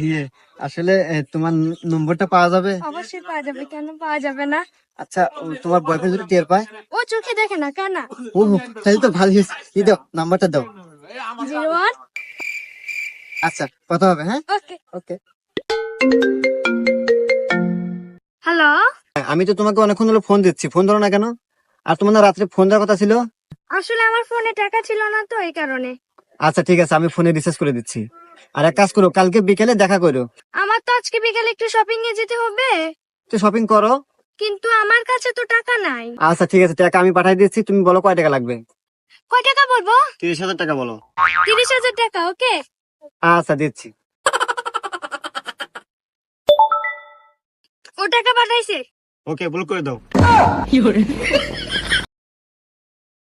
ইয়ে, আসলে তোমার নম্বরটা পাওয়া যাবে? অবশ্যই পাওয়া যাবে, কেন পাওয়া যাবে না? আচ্ছা, তোমার বয়ফ্রেন্ড যদি টের পায়? ও চোখে দেখে না, কানা। ও, তাহলে তো ভালো হয়েছে। দাও, নাম্বারটা দাও। 01। আচ্ছা, কথা হবে, হ্যাঁ? ওকে। ওকে। হ্যালো। আমি তো তোমাকে অনেকক্ষণ হলো ফোন দিচ্ছি, ফোন ধরো না কেন? আর তোমার না রাত্রে ফোন দেওয়ার কথা ছিল? আসলে আমার ফোনে টাকা ছিল না তো, এই কারণে। আচ্ছা ঠিক আছে, আমি ফোনে রিচার্জ করে দিচ্ছি। আর এক কাজ করো, কালকে বিকেলে দেখা করো। আমার তো আজকে বিকালে একটু শপিং এ যেতে হবে, তো শপিং করো। কিন্তু আমার কাছে তো টাকা নাই। আচ্ছা ঠিক আছে, টাকা আমি পাঠিয়ে দিচ্ছি, তুমি বলো কয় টাকা লাগবে। কয় টাকা বলবো? 30,000 টাকা বলো। 30,000 টাকা, ওকে। আচ্ছা দিচ্ছি। ও টাকা পাঠাইছে। ওকে, ভুল করে দাও।